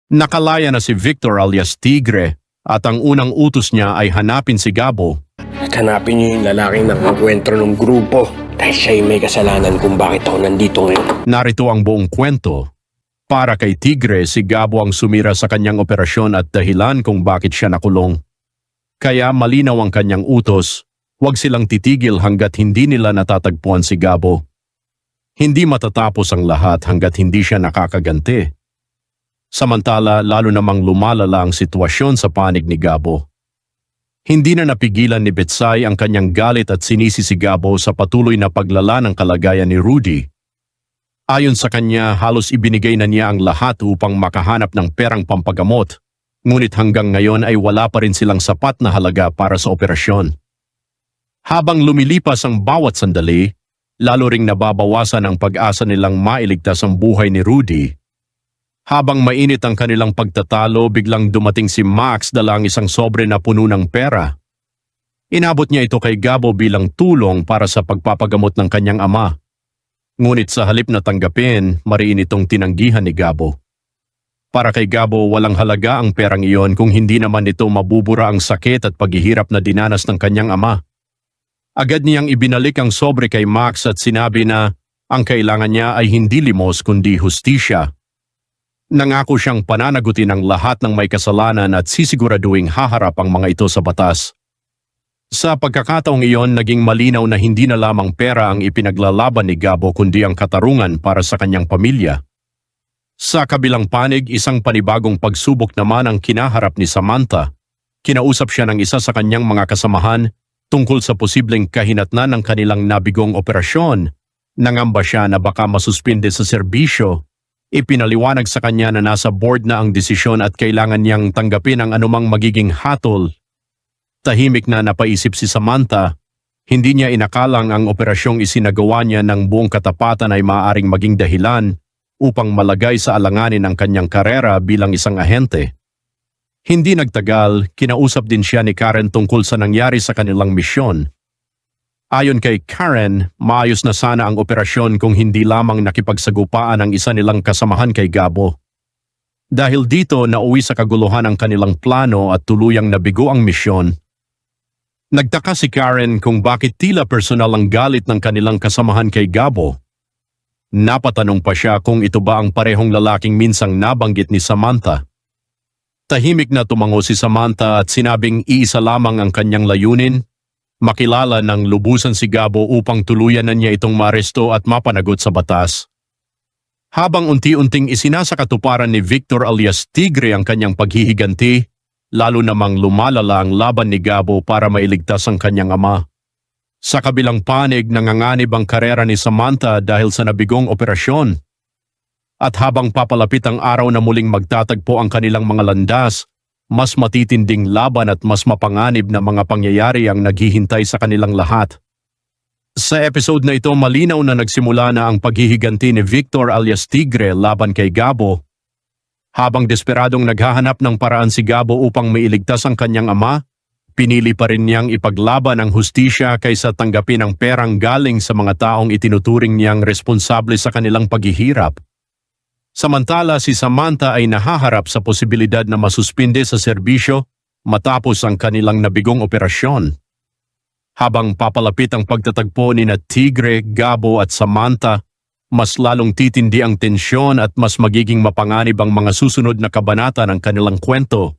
Nakalaya na si Victor alias Tigre at ang unang utos niya ay hanapin si Gabo. At hanapin niyo yung lalaking nakakwentro ng grupo dahil siya yung may kasalanan kung bakit ako nandito ngayon. Narito ang buong kwento. Para kay Tigre, si Gabo ang sumira sa kanyang operasyon at dahilan kung bakit siya nakulong. Kaya malinaw ang kanyang utos, huwag silang titigil hanggat hindi nila natatagpuan si Gabo. Hindi matatapos ang lahat hanggat hindi siya nakakaganti. Samantala, lalo namang lumalala ang sitwasyon sa panig ni Gabo. Hindi na napigilan ni Betsay ang kanyang galit at sinisi si Gabo sa patuloy na paglala ng kalagayan ni Rudy. Ayon sa kanya, halos ibinigay na niya ang lahat upang makahanap ng perang pampagamot, ngunit hanggang ngayon ay wala pa rin silang sapat na halaga para sa operasyon. Habang lumilipas ang bawat sandali, lalo ring nababawasan ang pag-asa nilang mailigtas ang buhay ni Rudy. Habang mainit ang kanilang pagtatalo, biglang dumating si Max dala ang isang sobre na puno ng pera. Inabot niya ito kay Gabo bilang tulong para sa pagpapagamot ng kanyang ama. Ngunit sa halip na tanggapin, mariin itong tinanggihan ni Gabo. Para kay Gabo, walang halaga ang perang iyon kung hindi naman ito mabubura ang sakit at paghihirap na dinanas ng kanyang ama. Agad niyang ibinalik ang sobre kay Max at sinabi na ang kailangan niya ay hindi limos kundi hustisya. Nangako siyang pananagutin ang lahat ng may kasalanan at sisiguraduhing haharap ang mga ito sa batas. Sa pagkakataong iyon, naging malinaw na hindi na lamang pera ang ipinaglalaban ni Gabo kundi ang katarungan para sa kanyang pamilya. Sa kabilang panig, isang panibagong pagsubok naman ang kinaharap ni Samantha. Kinausap siya ng isa sa kanyang mga kasamahan tungkol sa posibleng kahinatnan ng kanilang nabigong operasyon. Nangamba siya na baka masuspinde sa serbisyo. Ipinaliwanag sa kanya na nasa board na ang desisyon at kailangan niyang tanggapin ang anumang magiging hatol. Tahimik na napaisip si Samantha, hindi niya inakalang ang operasyong isinagawa niya ng buong katapatan ay maaaring maging dahilan upang malagay sa alanganin ang kanyang karera bilang isang ahente. Hindi nagtagal, kinausap din siya ni Karen tungkol sa nangyari sa kanilang misyon. Ayon kay Karen, maayos na sana ang operasyon kung hindi lamang nakipagsagupaan ang isa nilang kasamahan kay Gabo. Dahil dito, nauwi sa kaguluhan ang kanilang plano at tuluyang nabigo ang misyon. Nagtaka si Karen kung bakit tila personal ang galit ng kanilang kasamahan kay Gabo. Napatanong pa siya kung ito ba ang parehong lalaking minsang nabanggit ni Samantha. Tahimik na tumango si Samantha at sinabing iisa lamang ang kanyang layunin, makilala ng lubusan si Gabo upang tuluyan na niya itong maaresto at mapanagot sa batas. Habang unti-unting isinasakatuparan ni Victor alias Tigre ang kanyang paghihiganti, lalo namang lumalala ang laban ni Gabo para mailigtas ang kanyang ama. Sa kabilang panig, nanganganib ang karera ni Samantha dahil sa nabigong operasyon. At habang papalapit ang araw na muling magtatagpo ang kanilang mga landas, mas matitinding laban at mas mapanganib na mga pangyayari ang naghihintay sa kanilang lahat. Sa episode na ito, malinaw na nagsimula na ang paghihiganti ni Victor alias Tigre laban kay Gabo. Habang desperadong naghahanap ng paraan si Gabo upang mailigtas ang kanyang ama, pinili pa rin niyang ipaglaban ang hustisya kaysa tanggapin ang perang galing sa mga taong itinuturing niyang responsable sa kanilang paghihirap. Samantala, si Samantha ay nahaharap sa posibilidad na masuspinde sa serbisyo matapos ang kanilang nabigong operasyon. Habang papalapit ang pagtatagpo ni na Tigre, Gabo at Samantha, mas lalong titindi ang tensyon at mas magiging mapanganib ang mga susunod na kabanata ng kanilang kwento.